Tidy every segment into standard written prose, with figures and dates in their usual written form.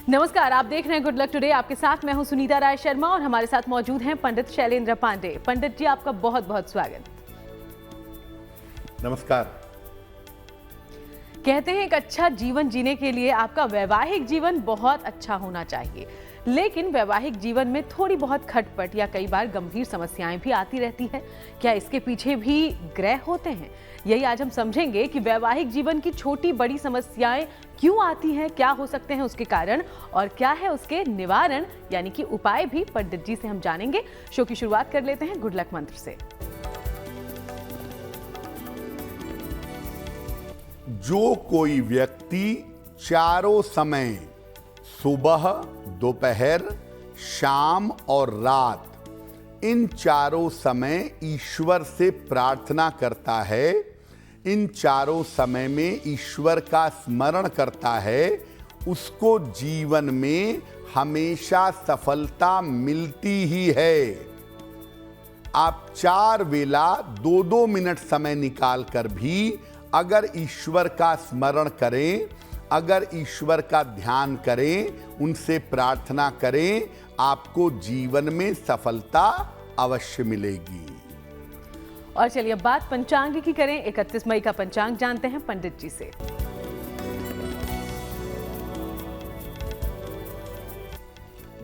नमस्कार, आप देख रहे हैं गुड लक टुडे। आपके साथ मैं हूं सुनीता राय शर्मा और हमारे साथ मौजूद हैं पंडित शैलेंद्र पांडे। पंडित जी, आपका बहुत बहुत स्वागत। नमस्कार। कहते हैं एक अच्छा जीवन जीने के लिए आपका वैवाहिक जीवन बहुत अच्छा होना चाहिए, लेकिन वैवाहिक जीवन में थोड़ी बहुत खटपट या कई बार गंभीर समस्याएं भी आती रहती है। क्या इसके पीछे भी ग्रह होते हैं? यही आज हम समझेंगे कि वैवाहिक जीवन की छोटी बड़ी समस्याएं क्यों आती हैं, क्या हो सकते हैं उसके कारण और क्या है उसके निवारण यानी कि उपाय भी पंडित जी से हम जानेंगे। शो की शुरुआत कर लेते हैं गुड लक मंत्र से। जो कोई व्यक्ति चारों समय सुबह, दोपहर, शाम और रात इन चारों समय ईश्वर से प्रार्थना करता है, इन चारों समय में ईश्वर का स्मरण करता है, उसको जीवन में हमेशा सफलता मिलती ही है। आप 4 वेला 2-2 मिनट समय निकाल कर भी अगर ईश्वर का स्मरण करें, अगर ईश्वर का ध्यान करें, उनसे प्रार्थना करें, आपको जीवन में सफलता अवश्य मिलेगी। और चलिए अब बात पंचांग की करें। 31 मई का पंचांग जानते हैं पंडित जी से।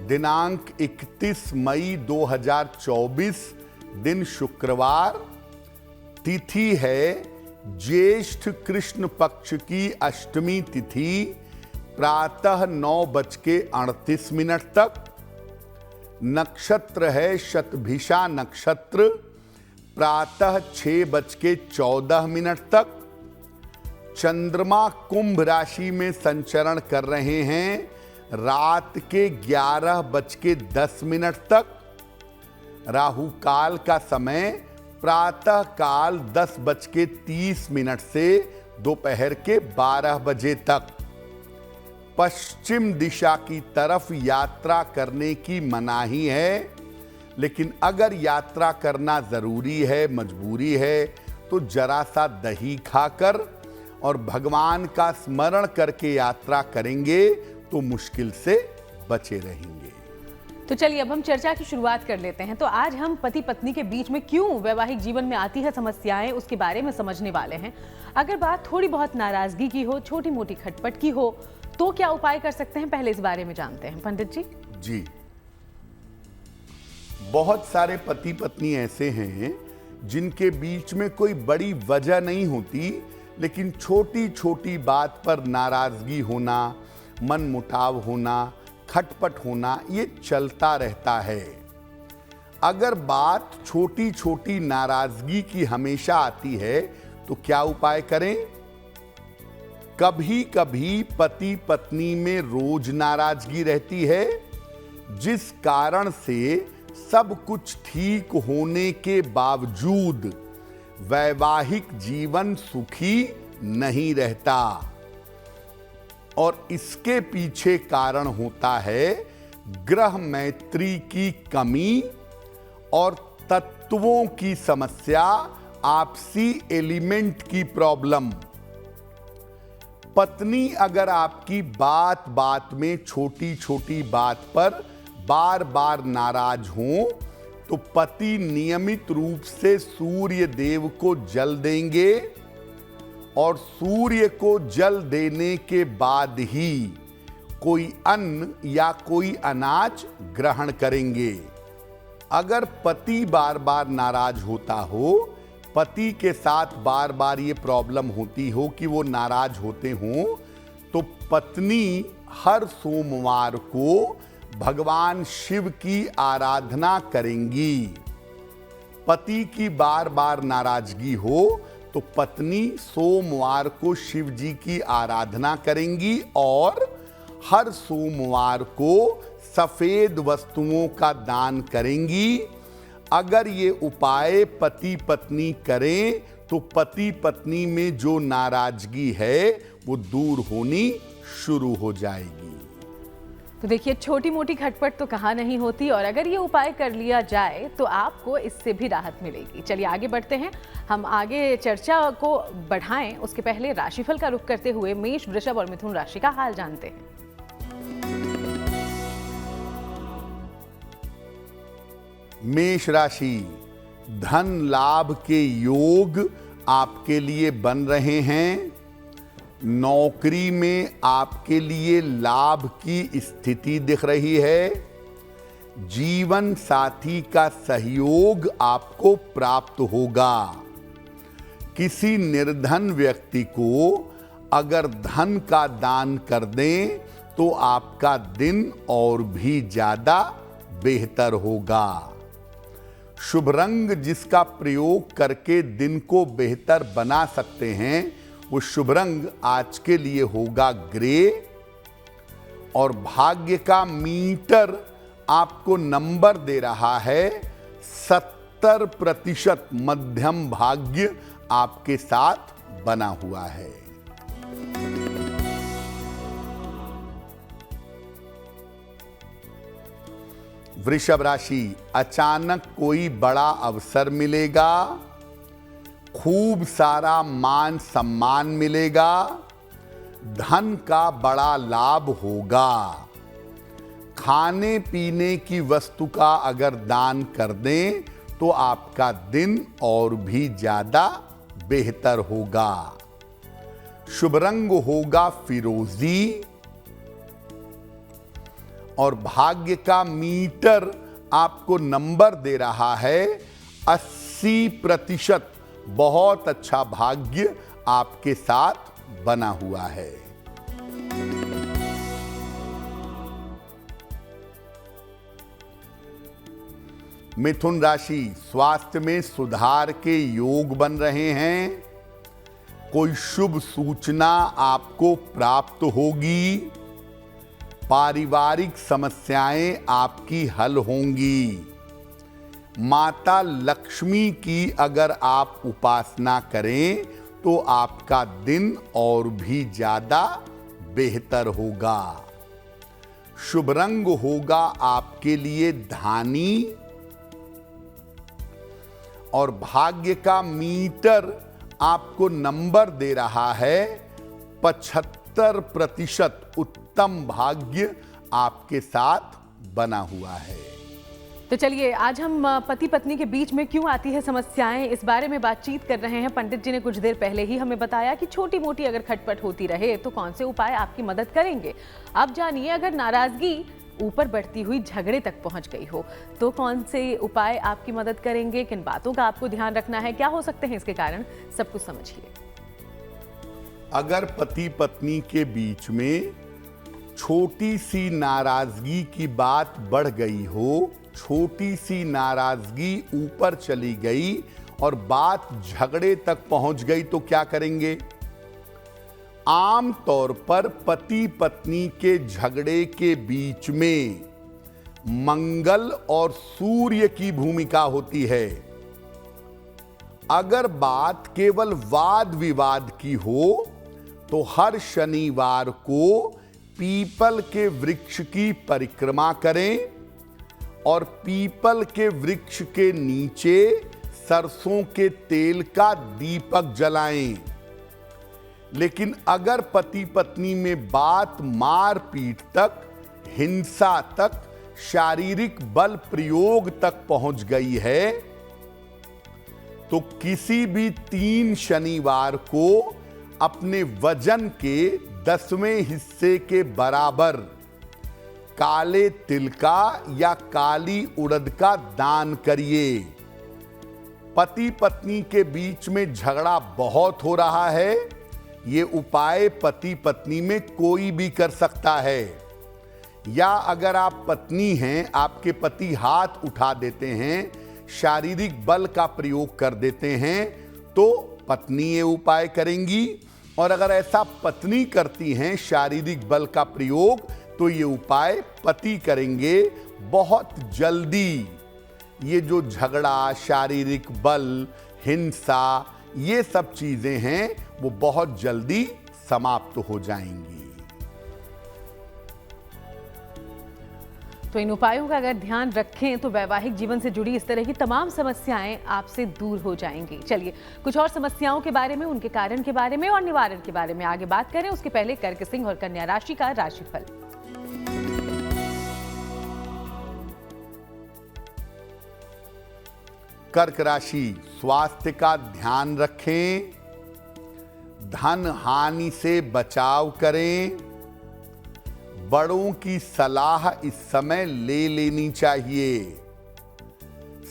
दिनांक 31 मई 2024, दिन शुक्रवार, तिथि है ज्येष्ठ कृष्ण पक्ष की अष्टमी तिथि, प्रातः 9:38 तक। नक्षत्र है शतभिषा नक्षत्र, प्रातः 6:14 तक। चंद्रमा कुंभ राशि में संचरण कर रहे हैं रात के 11:10 तक। राहु काल का समय प्रातः काल 10:30 से दोपहर के 12 बजे तक। पश्चिम दिशा की तरफ यात्रा करने की मनाही है, लेकिन अगर यात्रा करना जरूरी है, मजबूरी है, तो जरा सा दही खाकर और भगवान का स्मरण करके यात्रा करेंगे तो मुश्किल से बचे रहेंगे। तो चलिए अब हम चर्चा की शुरुआत कर लेते हैं। तो आज हम पति पत्नी के बीच में क्यों वैवाहिक जीवन में आती है समस्याएं, उसके बारे में समझने वाले हैं। अगर बात थोड़ी बहुत नाराजगी की हो, छोटी मोटी खटपट की हो, तो क्या उपाय कर सकते हैं, पहले इस बारे में जानते हैं पंडित जी। जी, बहुत सारे पति पत्नी ऐसे हैं जिनके बीच में कोई बड़ी वजह नहीं होती, लेकिन छोटी छोटी बात पर नाराजगी होना, मनमुटाव होना, खटपट होना, ये चलता रहता है। अगर बात छोटी छोटी नाराजगी की हमेशा आती है तो क्या उपाय करें? कभी कभी पति पत्नी में रोज नाराजगी रहती है, जिस कारण से सब कुछ ठीक होने के बावजूद वैवाहिक जीवन सुखी नहीं रहता। और इसके पीछे कारण होता है ग्रह मैत्री की कमी और तत्वों की समस्या, आपसी एलिमेंट की प्रॉब्लम। पत्नी अगर आपकी बात बात में, छोटी छोटी बात पर बार बार नाराज हो, तो पति नियमित रूप से सूर्य देव को जल देंगे और सूर्य को जल देने के बाद ही कोई अन्न या कोई अनाज ग्रहण करेंगे। अगर पति बार बार नाराज होता हो, पति के साथ बार बार ये प्रॉब्लम होती हो कि वो नाराज होते हो, तो पत्नी हर सोमवार को भगवान शिव की आराधना करेंगी। पति की बार बार नाराजगी हो तो पत्नी सोमवार को शिव जी की आराधना करेंगी और हर सोमवार को सफेद वस्तुओं का दान करेंगी। अगर ये उपाय पति पत्नी करें तो पति पत्नी में जो नाराजगी है वो दूर होनी शुरू हो जाएगी। तो देखिए, छोटी मोटी खटपट तो कहाँ नहीं होती और अगर ये उपाय कर लिया जाए तो आपको इससे भी राहत मिलेगी। चलिए आगे बढ़ते हैं। हम आगे चर्चा को बढ़ाएं उसके पहले राशिफल का रुख करते हुए मेष, वृषभ और मिथुन राशि का हाल जानते हैं। मेष राशि, धन लाभ के योग आपके लिए बन रहे हैं। नौकरी में आपके लिए लाभ की स्थिति दिख रही है। जीवन साथी का सहयोग आपको प्राप्त होगा। किसी निर्धन व्यक्ति को अगर धन का दान कर दें तो आपका दिन और भी ज्यादा बेहतर होगा। शुभ रंग जिसका प्रयोग करके दिन को बेहतर बना सकते हैं वो शुभ रंग आज के लिए होगा ग्रे। और भाग्य का मीटर आपको नंबर दे रहा है 70% मध्यम भाग्य आपके साथ बना हुआ है। वृषभ राशि, अचानक कोई बड़ा अवसर मिलेगा। खूब सारा मान सम्मान मिलेगा। धन का बड़ा लाभ होगा। खाने पीने की वस्तु का अगर दान कर दें तो आपका दिन और भी ज्यादा बेहतर होगा। शुभ रंग होगा फिरोजी। और भाग्य का मीटर आपको नंबर दे रहा है 80%। बहुत अच्छा भाग्य आपके साथ बना हुआ है। मिथुन राशि, स्वास्थ्य में सुधार के योग बन रहे हैं। कोई शुभ सूचना आपको प्राप्त होगी। पारिवारिक समस्याएं आपकी हल होंगी। माता लक्ष्मी की अगर आप उपासना करें तो आपका दिन और भी ज्यादा बेहतर होगा। शुभ रंग होगा आपके लिए धानी। और भाग्य का मीटर आपको नंबर दे रहा है 75%। उत्तम भाग्य आपके साथ बना हुआ है। तो चलिए आज हम पति पत्नी के बीच में क्यों आती है समस्याएं, इस बारे में बातचीत कर रहे हैं। पंडित जी ने कुछ देर पहले ही हमें बताया कि छोटी मोटी अगर खटपट होती रहे तो कौन से उपाय आपकी मदद करेंगे। अब जानिए, अगर नाराजगी ऊपर बढ़ती हुई झगड़े तक पहुंच गई हो तो कौन से उपाय आपकी मदद करेंगे, किन बातों का आपको ध्यान रखना है, क्या हो सकते हैं इसके कारण, सब कुछ समझिए। अगर पति पत्नी के बीच में छोटी सी नाराजगी की बात बढ़ गई हो, छोटी सी नाराजगी ऊपर चली गई और बात झगड़े तक पहुंच गई तो क्या करेंगे? आम तौर पर पति पत्नी के झगड़े के बीच में मंगल और सूर्य की भूमिका होती है। अगर बात केवल वाद विवाद की हो तो हर शनिवार को पीपल के वृक्ष की परिक्रमा करें और पीपल के वृक्ष के नीचे सरसों के तेल का दीपक जलाएं। लेकिन अगर पति पत्नी में बात मारपीट तक, हिंसा तक, शारीरिक बल प्रयोग तक पहुंच गई है तो किसी भी 3 शनिवार को अपने वजन के 10वें हिस्से के बराबर काले तिल का या काली उड़द का दान करिए। पति पत्नी के बीच में झगड़ा बहुत हो रहा है, ये उपाय पति पत्नी में कोई भी कर सकता है। या अगर आप पत्नी हैं, आपके पति हाथ उठा देते हैं, शारीरिक बल का प्रयोग कर देते हैं तो पत्नी ये उपाय करेंगी। और अगर ऐसा पत्नी करती हैं शारीरिक बल का प्रयोग तो ये उपाय पति करेंगे। बहुत जल्दी ये जो झगड़ा, शारीरिक बल, हिंसा, ये सब चीजें हैं वो बहुत जल्दी समाप्त हो जाएंगी। तो इन उपायों का अगर ध्यान रखें तो वैवाहिक जीवन से जुड़ी इस तरह की तमाम समस्याएं आपसे दूर हो जाएंगी। चलिए कुछ और समस्याओं के बारे में, उनके कारण के बारे में और निवारण के बारे में आगे बात करें। उसके पहले कर्क सिंह और कन्या राशि का राशिफल। कर्क राशि, स्वास्थ्य का ध्यान रखें, धन हानि से बचाव करें, बड़ों की सलाह इस समय ले लेनी चाहिए।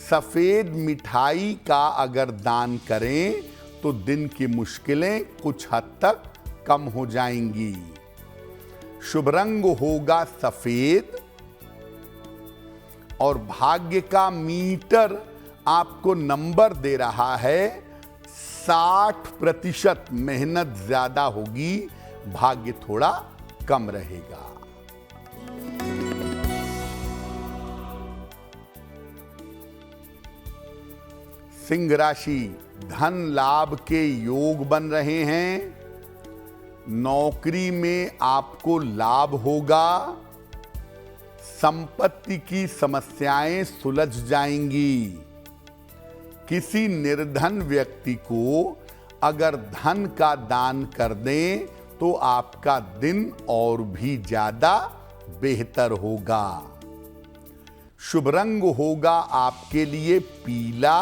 सफेद मिठाई का अगर दान करें तो दिन की मुश्किलें कुछ हद तक कम हो जाएंगी। शुभ रंग होगा सफेद और भाग्य का मीटर आपको नंबर दे रहा है 60%। मेहनत ज्यादा होगी, भाग्य थोड़ा कम रहेगा। सिंह राशि, धन लाभ के योग बन रहे हैं, नौकरी में आपको लाभ होगा, संपत्ति की समस्याएं सुलझ जाएंगी। किसी निर्धन व्यक्ति को अगर धन का दान कर दें तो आपका दिन और भी ज्यादा बेहतर होगा। शुभ रंग होगा आपके लिए पीला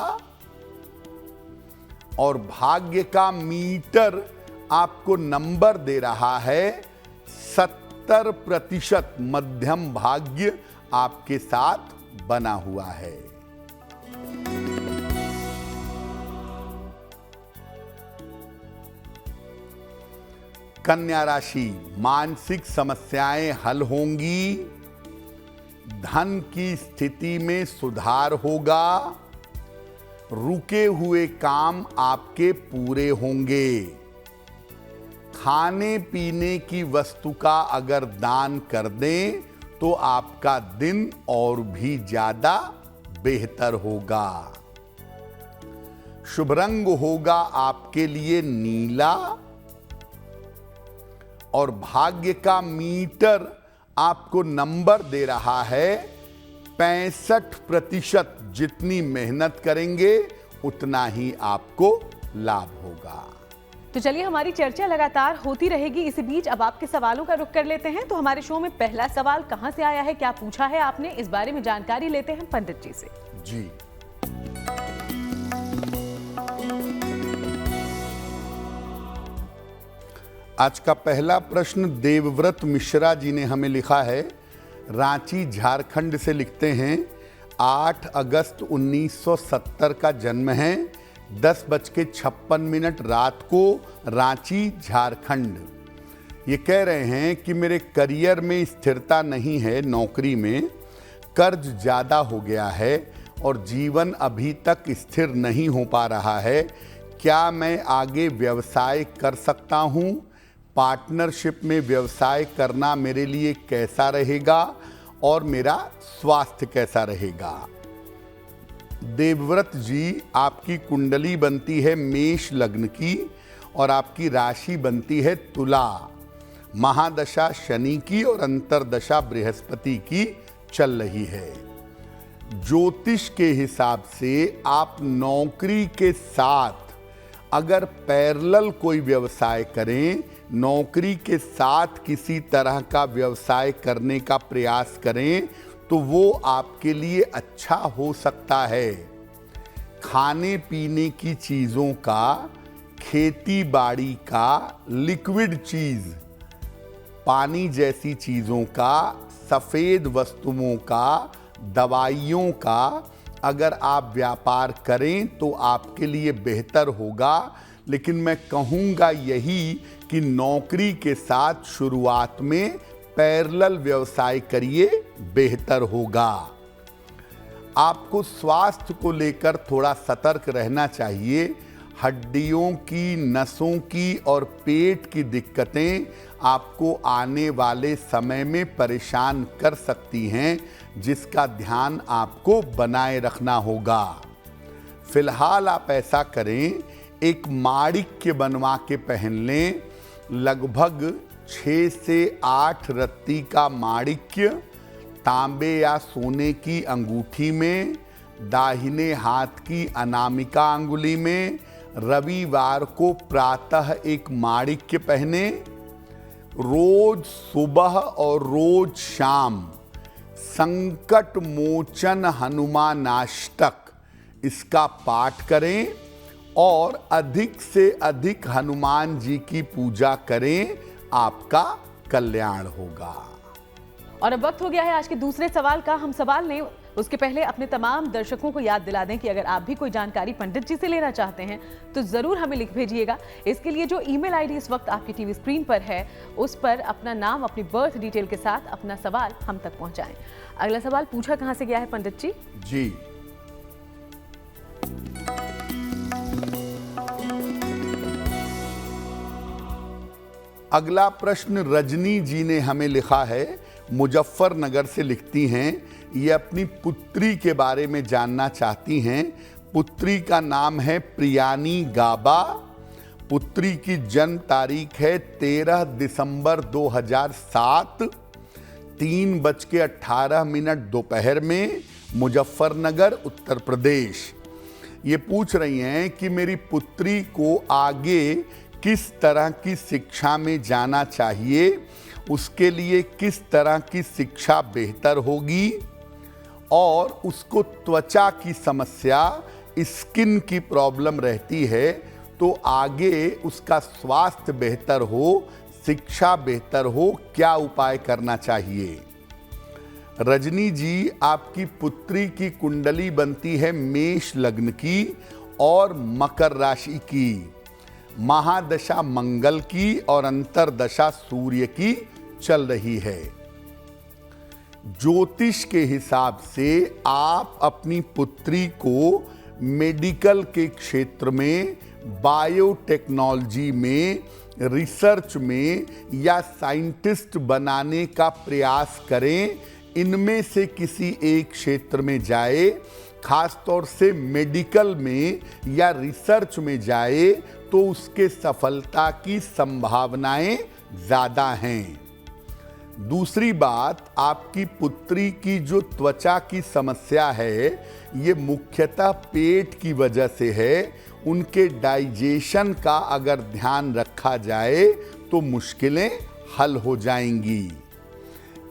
और भाग्य का मीटर आपको नंबर दे रहा है 70%। मध्यम भाग्य आपके साथ बना हुआ है। कन्या राशि, मानसिक समस्याएं हल होंगी, धन की स्थिति में सुधार होगा, रुके हुए काम आपके पूरे होंगे। खाने पीने की वस्तु का अगर दान कर दें तो आपका दिन और भी ज्यादा बेहतर होगा। शुभ रंग होगा आपके लिए नीला और भाग्य का मीटर आपको नंबर दे रहा है 65%। जितनी मेहनत करेंगे उतना ही आपको लाभ होगा। तो चलिए, हमारी चर्चा लगातार होती रहेगी। इसी बीच अब आपके सवालों का रुख कर लेते हैं। तो हमारे शो में पहला सवाल कहां से आया है, क्या पूछा है आपने, इस बारे में जानकारी लेते हैं पंडित जी से। जी, आज का पहला प्रश्न देवव्रत मिश्रा जी ने हमें लिखा है। रांची झारखंड से लिखते हैं। 8 अगस्त 1970 का जन्म है। 10:56 रात को, रांची झारखंड। ये कह रहे हैं कि मेरे करियर में स्थिरता नहीं है, नौकरी में कर्ज ज़्यादा हो गया है और जीवन अभी तक स्थिर नहीं हो पा रहा है। क्या मैं आगे व्यवसाय कर सकता हूँ? पार्टनरशिप में व्यवसाय करना मेरे लिए कैसा रहेगा और मेरा स्वास्थ्य कैसा रहेगा? देवव्रत जी, आपकी कुंडली बनती है मेष लग्न की और आपकी राशि बनती है तुला। महादशा शनि की और अंतरदशा बृहस्पति की चल रही है। ज्योतिष के हिसाब से आप नौकरी के साथ अगर पैरेलल कोई व्यवसाय करें, नौकरी के साथ किसी तरह का व्यवसाय करने का प्रयास करें तो वो आपके लिए अच्छा हो सकता है। खाने पीने की चीज़ों का, खेती बाड़ी का, लिक्विड चीज़, पानी जैसी चीज़ों का, सफ़ेद वस्तुओं का, दवाइयों का अगर आप व्यापार करें तो आपके लिए बेहतर होगा। लेकिन मैं कहूँगा यही कि नौकरी के साथ शुरुआत में पैरेलल व्यवसाय करिए, बेहतर होगा। आपको स्वास्थ्य को लेकर थोड़ा सतर्क रहना चाहिए। हड्डियों की, नसों की और पेट की दिक्कतें आपको आने वाले समय में परेशान कर सकती हैं, जिसका ध्यान आपको बनाए रखना होगा। फिलहाल आप ऐसा करें, एक माणिक्य बनवा के पहन लें। लगभग 6 से 8 रत्ती का माणिक्य तांबे या सोने की अंगूठी में, दाहिने हाथ की अनामिका अंगुली में। रविवार को प्रातः एक माणिक्य पहने। रोज सुबह और रोज शाम संकट मोचन हनुमानाष्टक इसका पाठ करें और अधिक से अधिक हनुमान जी की पूजा करें, आपका कल्याण होगा। और अब वक्त हो गया है आज के दूसरे सवाल का। हम सवाल लें उसके पहले अपने तमाम दर्शकों को याद दिला दें कि अगर आप भी कोई जानकारी पंडित जी से लेना चाहते हैं तो जरूर हमें लिख भेजिएगा। इसके लिए जो ईमेल आईडी इस वक्त आपकी टीवी स्क्रीन पर है, उस पर अपना नाम, अपनी बर्थ डिटेल के साथ अपना सवाल हम तक पहुंचाएं। अगला सवाल पूछा कहां से गया है पंडित जी? जी, अगला प्रश्न रजनी जी ने हमें लिखा है, मुजफ्फरनगर से लिखती हैं। ये अपनी पुत्री के बारे में जानना चाहती हैं। पुत्री का नाम है प्रियानी गाबा। पुत्री की जन्म तारीख है 13 दिसंबर 2007, 3:18 दोपहर में, मुजफ्फरनगर, उत्तर प्रदेश। ये पूछ रही हैं कि मेरी पुत्री को आगे किस तरह की शिक्षा में जाना चाहिए, उसके लिए किस तरह की शिक्षा बेहतर होगी, और उसको त्वचा की समस्या, स्किन की प्रॉब्लम रहती है, तो आगे उसका स्वास्थ्य बेहतर हो, शिक्षा बेहतर हो, क्या उपाय करना चाहिए? रजनी जी, आपकी पुत्री की कुंडली बनती है मेष लग्न की और मकर राशि की, महादशा मंगल की और अंतरदशा सूर्य की चल रही है। ज्योतिष के हिसाब से आप अपनी पुत्री को मेडिकल के क्षेत्र में, बायोटेक्नोलॉजी में, रिसर्च में या साइंटिस्ट बनाने का प्रयास करें। इनमें से किसी एक क्षेत्र में जाए, खास तौर से मेडिकल में या रिसर्च में जाए, तो उसके सफलता की संभावनाएं ज़्यादा हैं। दूसरी बात, आपकी पुत्री की जो त्वचा की समस्या है, ये मुख्यतः पेट की वजह से है। उनके डाइजेशन का अगर ध्यान रखा जाए तो मुश्किलें हल हो जाएंगी।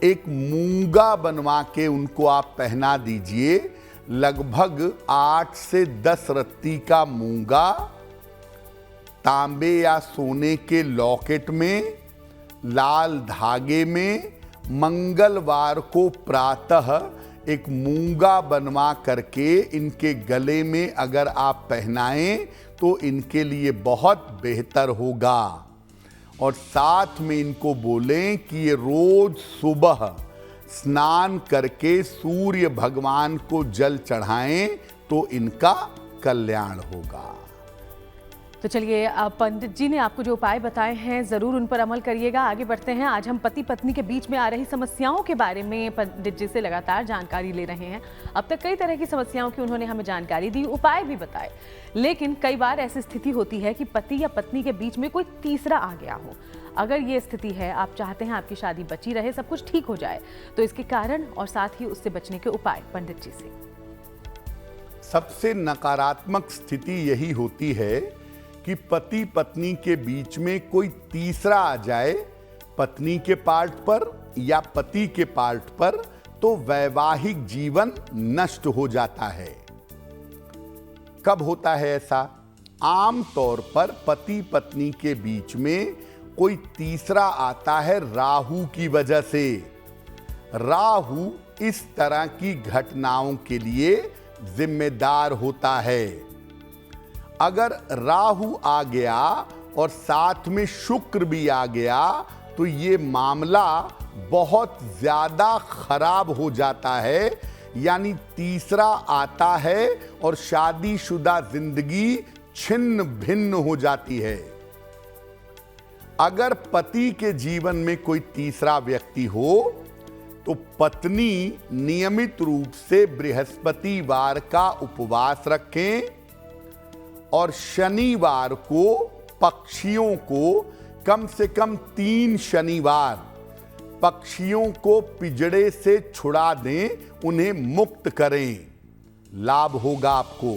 एक मूंगा बनवा के उनको आप पहना दीजिए, लगभग 8 से 10 रत्ती का मूंगा, तांबे या सोने के लॉकेट में, लाल धागे में, मंगलवार को प्रातः एक मूंगा बनवा करके इनके गले में अगर आप पहनाएं तो इनके लिए बहुत बेहतर होगा। और साथ में इनको बोलें कि ये रोज सुबह स्नान करके सूर्य भगवान को जल चढ़ाएं तो इनका कल्याण होगा। तो चलिए, पंडित जी ने आपको जो उपाय बताए हैं जरूर उन पर अमल करिएगा। आगे बढ़ते हैं। आज हम पति पत्नी के बीच में आ रही समस्याओं के बारे में पंडित जी से लगातार जानकारी ले रहे हैं। अब तक कई तरह की समस्याओं की उन्होंने हमें जानकारी दी, उपाय भी बताए, लेकिन कई बार ऐसी स्थिति होती है कि पति या पत्नी के बीच में कोई तीसरा आ गया हो। अगर ये स्थिति है, आप चाहते हैं आपकी शादी बची रहे, सब कुछ ठीक हो जाए, तो इसके कारण और साथ ही उससे बचने के उपाय पंडित जी से। सबसे नकारात्मक स्थिति यही होती है कि पति पत्नी के बीच में कोई तीसरा आ जाए, पत्नी के पार्ट पर या पति के पार्ट पर, तो वैवाहिक जीवन नष्ट हो जाता है। कब होता है ऐसा? आम तौर पर पति पत्नी के बीच में कोई तीसरा आता है राहु की वजह से। राहु इस तरह की घटनाओं के लिए जिम्मेदार होता है। अगर राहु आ गया और साथ में शुक्र भी आ गया तो ये मामला बहुत ज्यादा खराब हो जाता है, यानी तीसरा आता है और शादीशुदा जिंदगी छिन्न भिन्न हो जाती है। अगर पति के जीवन में कोई तीसरा व्यक्ति हो तो पत्नी नियमित रूप से बृहस्पतिवार का उपवास रखें और शनिवार को पक्षियों को, कम से कम 3 शनिवार पक्षियों को पिंजड़े से छुड़ा दें, उन्हें मुक्त करें, लाभ होगा आपको।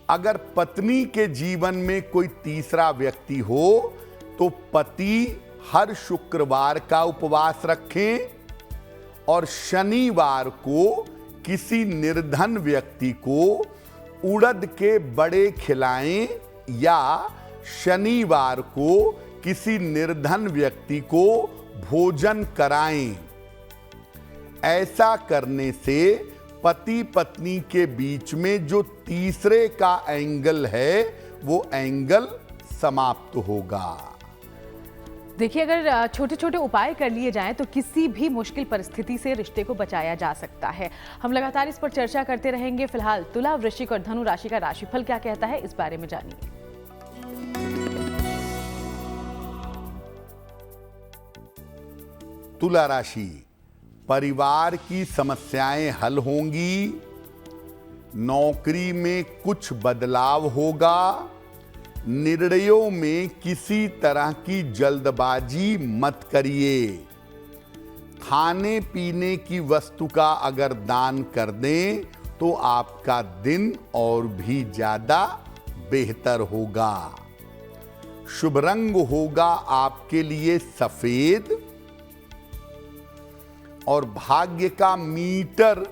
अगर पत्नी के जीवन में कोई तीसरा व्यक्ति हो तो पति हर शुक्रवार का उपवास रखें और शनिवार को किसी निर्धन व्यक्ति को उड़द के बड़े खिलाएं या शनिवार को किसी निर्धन व्यक्ति को भोजन कराएं। ऐसा करने से पति पत्नी के बीच में जो तीसरे का एंगल है वो एंगल समाप्त होगा। देखिए, अगर छोटे छोटे उपाय कर लिए जाएं तो किसी भी मुश्किल परिस्थिति से रिश्ते को बचाया जा सकता है। हम लगातार इस पर चर्चा करते रहेंगे। फिलहाल तुला, वृश्चिक और धनु राशि का राशिफल क्या कहता है, इस बारे में जानिए। तुला राशि, परिवार की समस्याएं हल होंगी, नौकरी में कुछ बदलाव होगा, निर्णयों में किसी तरह की जल्दबाजी मत करिए। खाने पीने की वस्तु का अगर दान कर दें तो आपका दिन और भी ज्यादा बेहतर होगा। शुभ रंग होगा आपके लिए सफेद और भाग्य का मीटर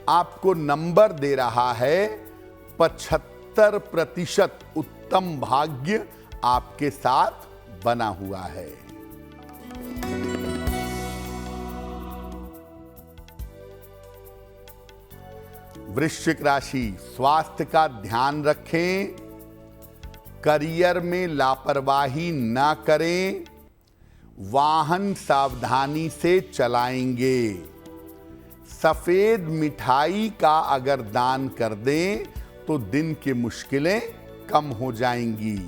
आपको नंबर दे रहा है 75% उत्तम भाग्य आपके साथ बना हुआ है। वृश्चिक राशि, स्वास्थ्य का ध्यान रखें, करियर में लापरवाही ना करें, वाहन सावधानी से चलाएंगे। सफेद मिठाई का अगर दान कर दें तो दिन की मुश्किलें कम हो जाएंगी।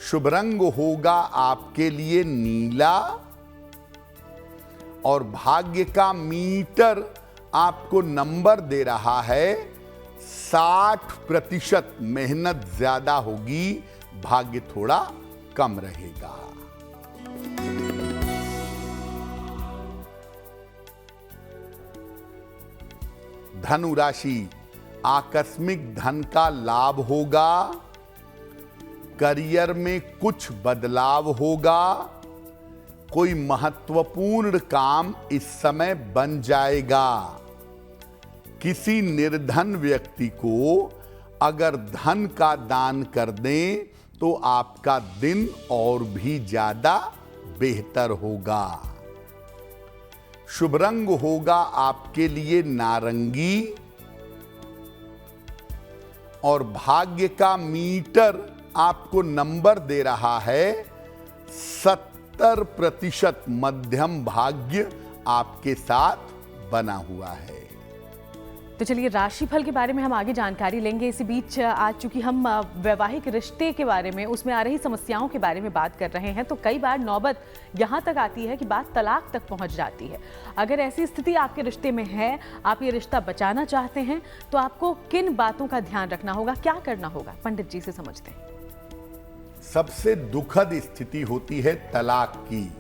शुभ रंग होगा आपके लिए नीला और भाग्य का मीटर आपको नंबर दे रहा है 60%। मेहनत ज्यादा होगी, भाग्य थोड़ा कम रहेगा। धनु राशि, आकस्मिक धन का लाभ होगा, करियर में कुछ बदलाव होगा, कोई महत्वपूर्ण काम इस समय बन जाएगा। किसी निर्धन व्यक्ति को अगर धन का दान कर दें तो आपका दिन और भी ज्यादा बेहतर होगा। शुभ रंग होगा आपके लिए नारंगी और भाग्य का मीटर आपको नंबर दे रहा है 70%। मध्यम भाग्य आपके साथ बना हुआ है। तो चलिए, राशिफल के बारे में हम आगे जानकारी लेंगे। इसी बीच आज चूंकि हम वैवाहिक रिश्ते के बारे में, उसमें आ रही समस्याओं के बारे में बात कर रहे हैं, तो कई बार नौबत यहाँ तक आती है कि बात तलाक तक पहुँच जाती है। अगर ऐसी स्थिति आपके रिश्ते में है, आप ये रिश्ता बचाना चाहते हैं, तो आपको किन बातों का ध्यान रखना होगा, क्या करना होगा, पंडित जी से समझते हैं। सबसे दुखद स्थिति होती है तलाक की।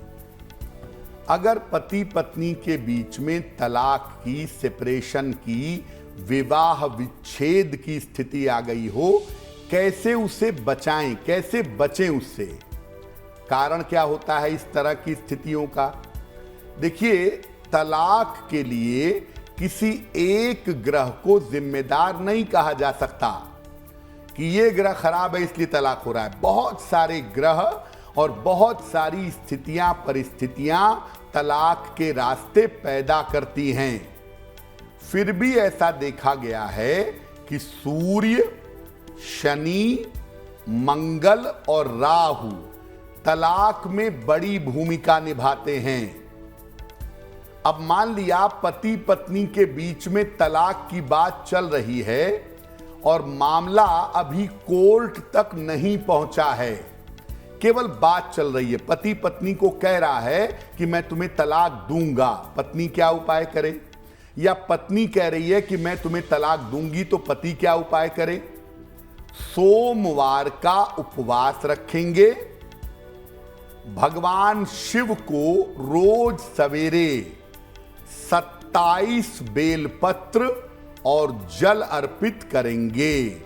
अगर पति पत्नी के बीच में तलाक की, सेपरेशन की, विवाह विच्छेद की स्थिति आ गई हो, कैसे उसे बचाएं, कैसे बचें उससे? कारण क्या होता है इस तरह की स्थितियों का? देखिए, तलाक के लिए किसी एक ग्रह को जिम्मेदार नहीं कहा जा सकता कि ये ग्रह खराब है इसलिए तलाक हो रहा है। बहुत सारे ग्रह और बहुत सारी स्थितियां, परिस्थितियां तलाक के रास्ते पैदा करती हैं। फिर भी ऐसा देखा गया है कि सूर्य, शनि, मंगल और राहु तलाक में बड़ी भूमिका निभाते हैं। अब मान लिया पति पत्नी के बीच में तलाक की बात चल रही है और मामला अभी कोर्ट तक नहीं पहुंचा है, केवल बात चल रही है। पति पत्नी को कह रहा है कि मैं तुम्हें तलाक दूंगा, पत्नी क्या उपाय करे? या पत्नी कह रही है कि मैं तुम्हें तलाक दूंगी, तो पति क्या उपाय करे? सोमवार का उपवास रखेंगे, भगवान शिव को रोज सवेरे 27 बेलपत्र और जल अर्पित करेंगे।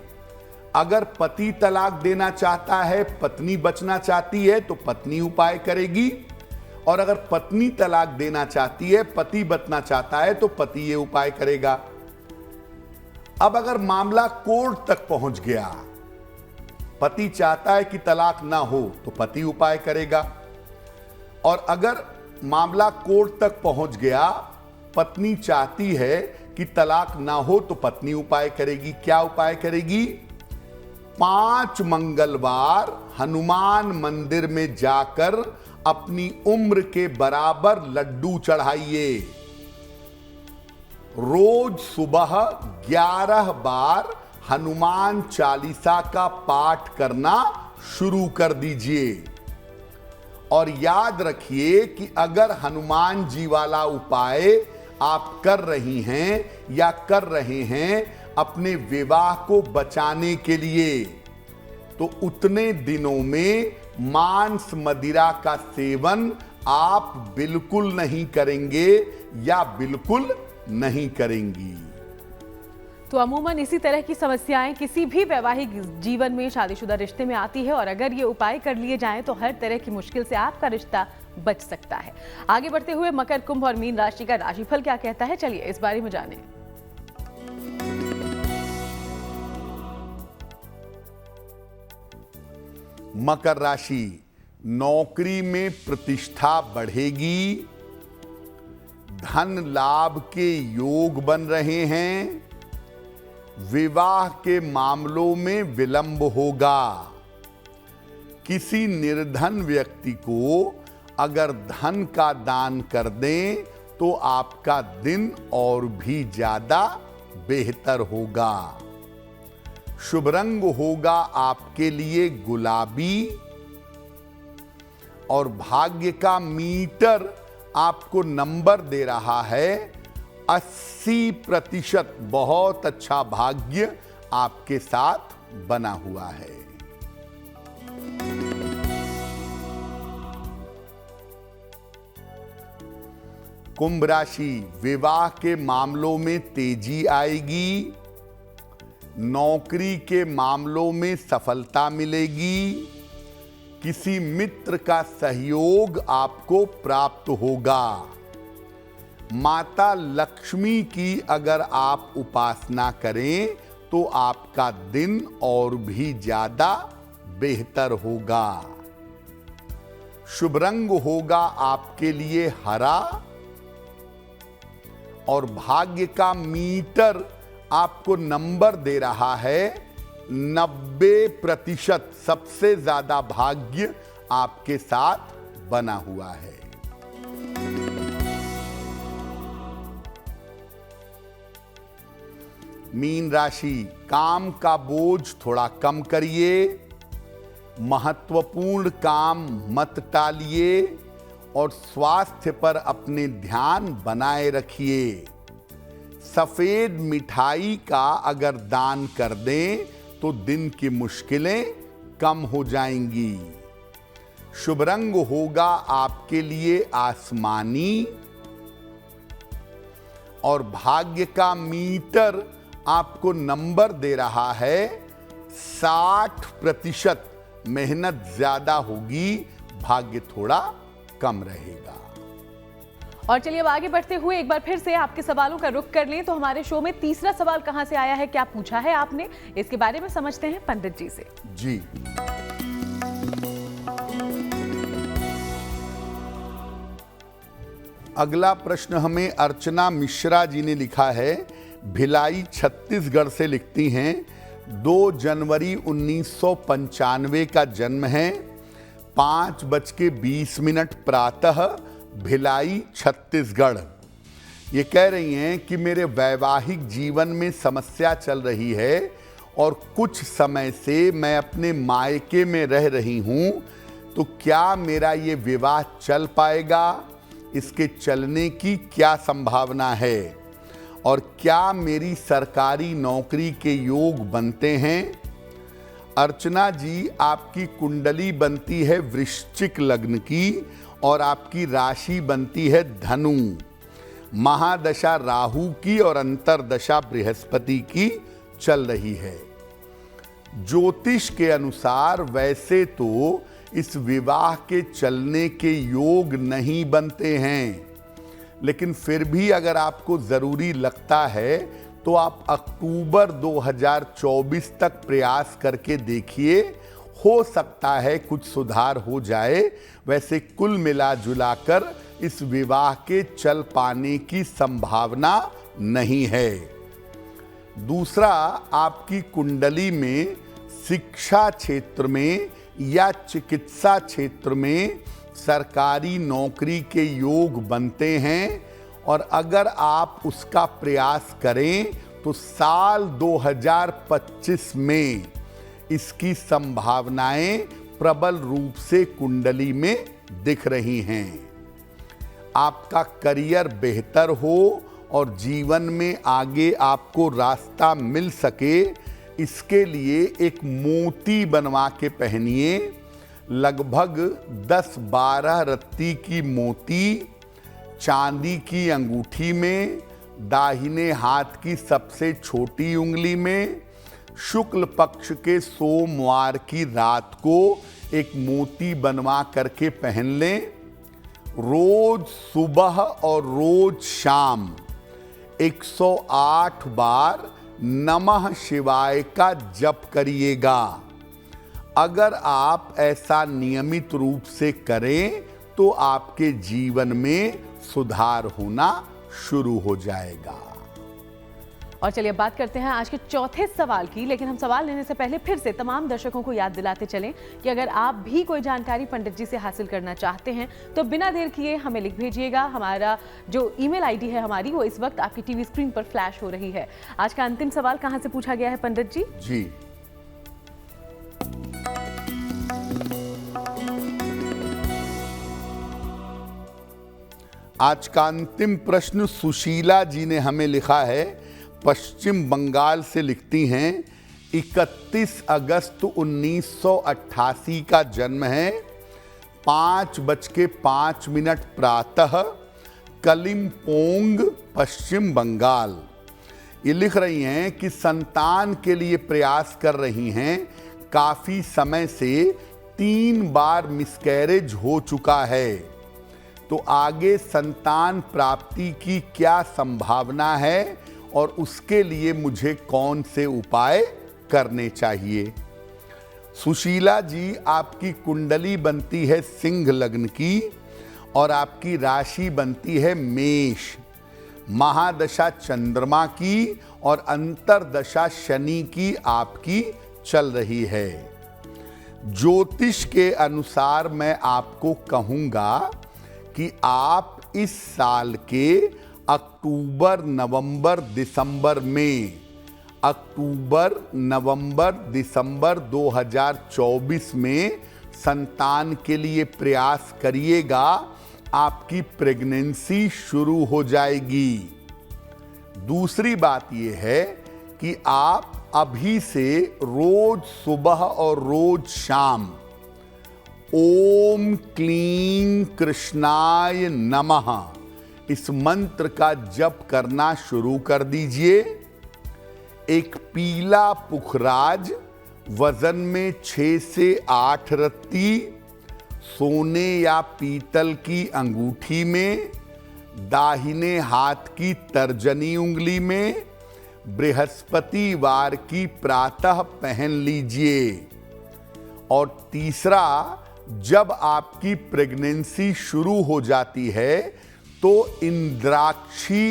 अगर पति तलाक देना चाहता है, पत्नी बचना चाहती है, तो पत्नी उपाय करेगी, और अगर पत्नी तलाक देना चाहती है, पति बचना चाहता है, तो पति ये उपाय करेगा। अब अगर मामला कोर्ट तक पहुंच गया, पति चाहता है कि तलाक ना हो तो पति उपाय करेगा, और अगर मामला कोर्ट तक पहुंच गया, पत्नी चाहती है कि तलाक ना हो तो पत्नी उपाय करेगी। क्या उपाय करेगी? 5 मंगलवार हनुमान मंदिर में जाकर अपनी उम्र के बराबर लड्डू चढ़ाइए। रोज सुबह 11 बार हनुमान चालीसा का पाठ करना शुरू कर दीजिए। और याद रखिए कि अगर हनुमान जी वाला उपाय आप कर रही हैं या कर रहे हैं अपने विवाह को बचाने के लिए, तो उतने दिनों में मांस मदिरा का सेवन आप बिल्कुल नहीं करेंगे या बिल्कुल नहीं करेंगी। तो अमूमन इसी तरह की समस्याएं किसी भी वैवाहिक जीवन में, शादीशुदा रिश्ते में आती है, और अगर ये उपाय कर लिए जाएं तो हर तरह की मुश्किल से आपका रिश्ता बच सकता है। आगे बढ़ते हुए मकर, कुंभ और मीन राशि का राशिफल क्या कहता है, चलिए इस बारे में जानें। मकर राशि, नौकरी में प्रतिष्ठा बढ़ेगी, धन लाभ के योग बन रहे हैं, विवाह के मामलों में विलंब होगा। किसी निर्धन व्यक्ति को अगर धन का दान कर दें तो आपका दिन और भी ज्यादा बेहतर होगा। शुभ रंग होगा आपके लिए गुलाबी, और भाग्य का मीटर आपको नंबर दे रहा है 80%। बहुत अच्छा भाग्य आपके साथ बना हुआ है। कुंभ राशि, विवाह के मामलों में तेजी आएगी, नौकरी के मामलों में सफलता मिलेगी, किसी मित्र का सहयोग आपको प्राप्त होगा। माता लक्ष्मी की अगर आप उपासना करें तो आपका दिन और भी ज्यादा बेहतर होगा। शुभ रंग होगा आपके लिए हरा, और भाग्य का मीटर आपको नंबर दे रहा है 90%। सबसे ज्यादा भाग्य आपके साथ बना हुआ है। मीन राशि, काम का बोझ थोड़ा कम करिए, महत्वपूर्ण काम मत टालिए, और स्वास्थ्य पर अपने ध्यान बनाए रखिए। सफेद मिठाई का अगर दान कर दें तो दिन की मुश्किलें कम हो जाएंगी। शुभ रंग होगा आपके लिए आसमानी, और भाग्य का मीटर आपको नंबर दे रहा है 60%। मेहनत ज्यादा होगी, भाग्य थोड़ा कम रहेगा। और चलिए अब आगे बढ़ते हुए एक बार फिर से आपके सवालों का रुख कर लें। तो हमारे शो में तीसरा सवाल कहां से आया है, क्या पूछा है आपने, इसके बारे में समझते हैं पंडित जी से। जी, अगला प्रश्न हमें अर्चना मिश्रा जी ने लिखा है। भिलाई छत्तीसगढ़ से लिखती हैं, 2 जनवरी 1995 का जन्म है, 5:20 प्रातः, भिलाई छत्तीसगढ़। ये कह रही हैं कि मेरे वैवाहिक जीवन में समस्या चल रही है और कुछ समय से मैं अपने मायके में रह रही हूं, तो क्या मेरा ये विवाह चल पाएगा? इसके चलने की क्या संभावना है? और क्या मेरी सरकारी नौकरी के योग बनते हैं? अर्चना जी, आपकी कुंडली बनती है वृश्चिक लग्न की और आपकी राशि बनती है धनु। महादशा राहु की और अंतरदशा बृहस्पति की चल रही है। ज्योतिष के अनुसार वैसे तो इस विवाह के चलने के योग नहीं बनते हैं, लेकिन फिर भी अगर आपको जरूरी लगता है तो आप अक्टूबर 2024 तक प्रयास करके देखिए, हो सकता है कुछ सुधार हो जाए। वैसे कुल मिला जुलाकर इस विवाह के चल पाने की संभावना नहीं है। दूसरा, आपकी कुंडली में शिक्षा क्षेत्र में या चिकित्सा क्षेत्र में सरकारी नौकरी के योग बनते हैं, और अगर आप उसका प्रयास करें तो साल 2025 में इसकी संभावनाएं प्रबल रूप से कुंडली में दिख रही हैं। आपका करियर बेहतर हो और जीवन में आगे आपको रास्ता मिल सके, इसके लिए एक मोती बनवा के पहनिए। लगभग 10-12 रत्ती की मोती चांदी की अंगूठी में, दाहिने हाथ की सबसे छोटी उंगली में, शुक्ल पक्ष के सोमवार की रात को एक मोती बनवा करके पहन लें। रोज सुबह और रोज शाम 108 बार नमः शिवाय का जप करिएगा। अगर आप ऐसा नियमित रूप से करें तो आपके जीवन में सुधार होना शुरू हो जाएगा। और चलिए बात करते हैं आज के चौथे सवाल की। लेकिन हम सवाल लेने से पहले फिर से तमाम दर्शकों को याद दिलाते चलें कि अगर आप भी कोई जानकारी पंडित जी से हासिल करना चाहते हैं तो बिना देर किए हमें लिख भेजिएगा। हमारा जो ईमेल आईडी है हमारी, वो इस वक्त आपकी टीवी स्क्रीन पर फ्लैश हो रही है। आज का अंतिम सवाल कहां से पूछा गया है पंडित जी? जी, आज का अंतिम प्रश्न सुशीला जी ने हमें लिखा है। पश्चिम बंगाल से लिखती हैं, 31 अगस्त 1988 का जन्म है, 5:05 प्रातः, कलिम्पोंग, पश्चिम बंगाल। ये लिख रही हैं कि संतान के लिए प्रयास कर रही हैं। काफी समय से 3 बार मिसकैरेज हो चुका है, तो आगे संतान प्राप्ति की क्या संभावना है और उसके लिए मुझे कौन से उपाय करने चाहिए? सुशीला जी, आपकी कुंडली बनती है सिंह लग्न की और आपकी राशि बनती है मेष। महादशा चंद्रमा की और अंतरदशा शनि की आपकी चल रही है। ज्योतिष के अनुसार मैं आपको कहूंगा कि आप इस साल के अक्टूबर, नवंबर, दिसंबर में, अक्टूबर, नवंबर, दिसंबर 2024 में संतान के लिए प्रयास करिएगा। आपकी प्रेगनेंसी शुरू हो जाएगी। दूसरी बात यह है कि आप अभी से रोज सुबह और रोज शाम ओम क्लीं कृष्णाय नमः इस मंत्र का जप करना शुरू कर दीजिए। एक पीला पुखराज वजन में 6 से 8 रत्ती सोने या पीतल की अंगूठी में, दाहिने हाथ की तर्जनी उंगली में, बृहस्पतिवार की प्रातः पहन लीजिए। और तीसरा, जब आपकी प्रेगनेंसी शुरू हो जाती है तो इंद्राक्षी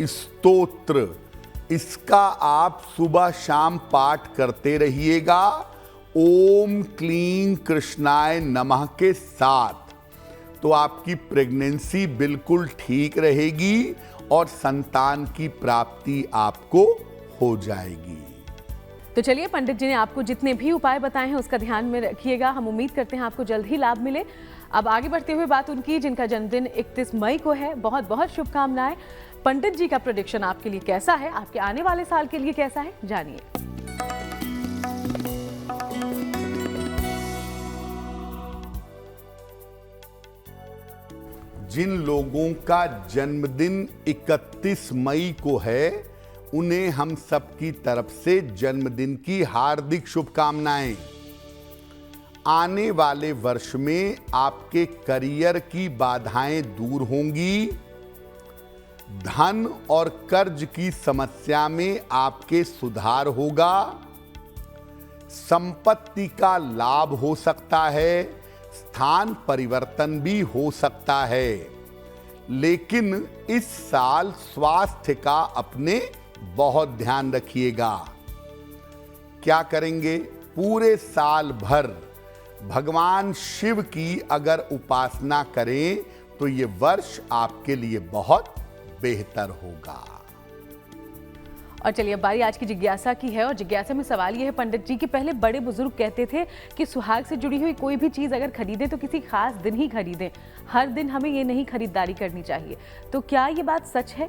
स्तोत्र इसका आप सुबह शाम पाठ करते रहिएगा, ओम क्लीं कृष्णाय नमः के साथ। तो आपकी प्रेगनेंसी बिल्कुल ठीक रहेगी और संतान की प्राप्ति आपको हो जाएगी। तो चलिए, पंडित जी ने आपको जितने भी उपाय बताए हैं उसका ध्यान में रखिएगा। हम उम्मीद करते हैं आपको जल्द ही लाभ मिले। अब आगे बढ़ते हुए बात उनकी जिनका जन्मदिन 31 मई को है। बहुत बहुत शुभकामनाएं। पंडित जी का प्रेडिक्शन आपके लिए कैसा है, आपके आने वाले साल के लिए कैसा है, जानिए। जिन लोगों का जन्मदिन 31 मई को है, उन्हें हम सबकी तरफ से जन्मदिन की हार्दिक शुभकामनाएं। आने वाले वर्ष में आपके करियर की बाधाएं दूर होंगी। धन और कर्ज की समस्या में आपके सुधार होगा। संपत्ति का लाभ हो सकता है, स्थान परिवर्तन भी हो सकता है, लेकिन इस साल स्वास्थ्य का अपने बहुत ध्यान रखिएगा। क्या करेंगे? पूरे साल भर भगवान शिव की अगर उपासना करें तो ये वर्ष आपके लिए बहुत बेहतर होगा। और चलिए अब बारी आज की जिज्ञासा की है, और जिज्ञासा में सवाल ये है पंडित जी कि पहले बड़े बुजुर्ग कहते थे कि सुहाग से जुड़ी हुई कोई भी चीज अगर खरीदें तो किसी खास दिन ही खरीदें, हर दिन हमें ये नहीं खरीदारी करनी चाहिए, तो क्या ये बात सच है?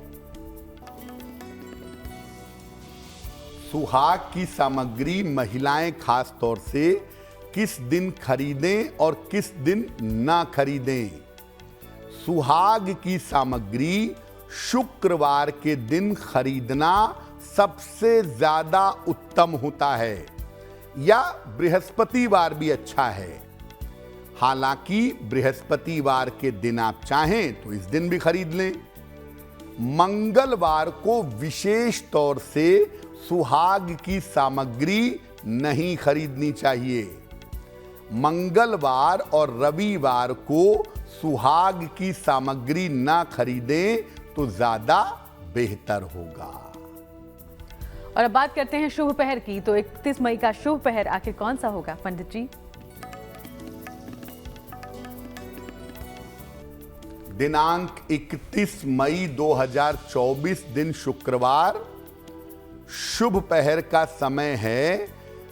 सुहाग की सामग्री महिलाएं खास तौर से किस दिन खरीदें और किस दिन ना खरीदें? सुहाग की सामग्री शुक्रवार के दिन खरीदना सबसे ज्यादा उत्तम होता है, या बृहस्पतिवार भी अच्छा है। हालांकि बृहस्पतिवार के दिन आप चाहें तो इस दिन भी खरीद लें। मंगलवार को विशेष तौर से सुहाग की सामग्री नहीं खरीदनी चाहिए। मंगलवार और रविवार को सुहाग की सामग्री ना खरीदें तो ज्यादा बेहतर होगा। और अब बात करते हैं शुभ पहर की, तो 31 मई का शुभ पहर आखिर कौन सा होगा पंडित जी? दिनांक 31 मई 2024 दिन शुक्रवार। शुभ पहर का समय है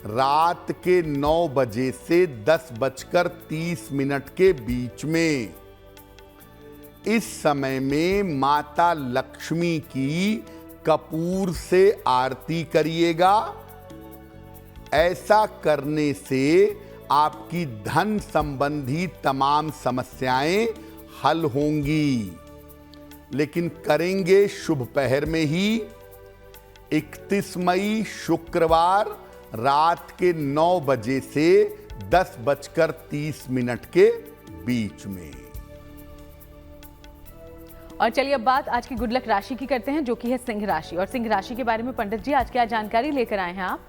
रात के 9 बजे से 10:30 के बीच में। इस समय में माता लक्ष्मी की कपूर से आरती करिएगा। ऐसा करने से आपकी धन संबंधी तमाम समस्याएं हल होंगी, लेकिन करेंगे शुभ पहर में ही। 31 मई शुक्रवार रात के 9 बजे से 10:30 के बीच में। और चलिए अब बात आज की गुड लक राशि की करते हैं, जो कि है सिंह राशि। और सिंह राशि के बारे में पंडित जी आज क्या जानकारी लेकर आए हैं आप?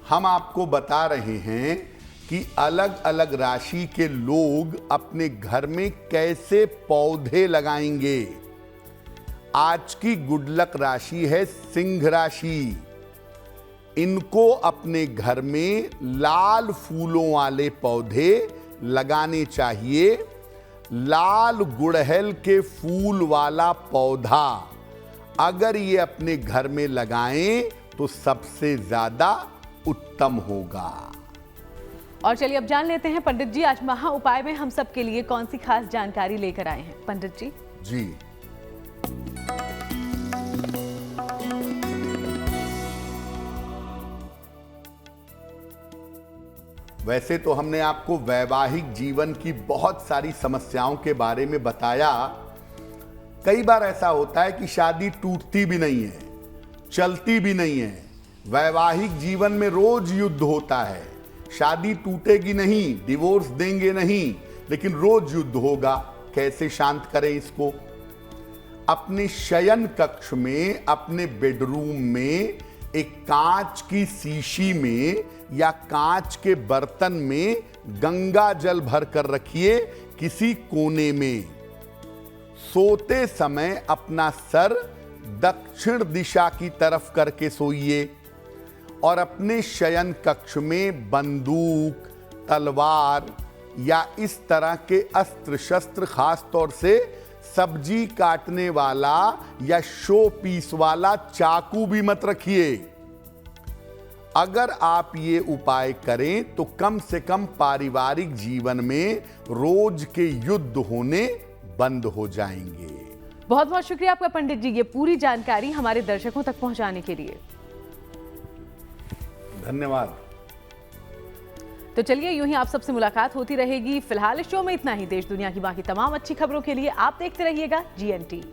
हम आपको बता रहे हैं कि अलग अलग राशि के लोग अपने घर में कैसे पौधे लगाएंगे। आज की गुड लक राशि है सिंह राशि। इनको अपने घर में लाल फूलों वाले पौधे लगाने चाहिए। लाल गुड़हल के फूल वाला पौधा अगर ये अपने घर में लगाएं तो सबसे ज्यादा उत्तम होगा। और चलिए अब जान लेते हैं पंडित जी आज महा उपाय में हम सब के लिए कौन सी खास जानकारी लेकर आए हैं पंडित जी? जी, वैसे तो हमने आपको वैवाहिक जीवन की बहुत सारी समस्याओं के बारे में बताया। कई बार ऐसा होता है कि शादी टूटती भी नहीं है, चलती भी नहीं है। वैवाहिक जीवन में रोज युद्ध होता है। शादी टूटेगी नहीं, डिवोर्स देंगे नहीं, लेकिन रोज युद्ध होगा। कैसे शांत करें इसको? अपने शयन कक्ष में, अपने बेडरूम में एक कांच की शीशी में या कांच के बर्तन में गंगा जल भर कर रखिए किसी कोने में। सोते समय अपना सर दक्षिण दिशा की तरफ करके सोइए और अपने शयन कक्ष में बंदूक, तलवार या इस तरह के अस्त्र शस्त्र, खास तौर से सब्जी काटने वाला या शो पीस वाला चाकू भी मत रखिए। अगर आप ये उपाय करें तो कम से कम पारिवारिक जीवन में रोज के युद्ध होने बंद हो जाएंगे। बहुत बहुत शुक्रिया आपका पंडित जी, ये पूरी जानकारी हमारे दर्शकों तक पहुंचाने के लिए। धन्यवाद। तो चलिए यूं ही आप सबसे मुलाकात होती रहेगी। फिलहाल इस शो में इतना ही। देश दुनिया की बाकी तमाम अच्छी खबरों के लिए आप देखते रहिएगा GNT।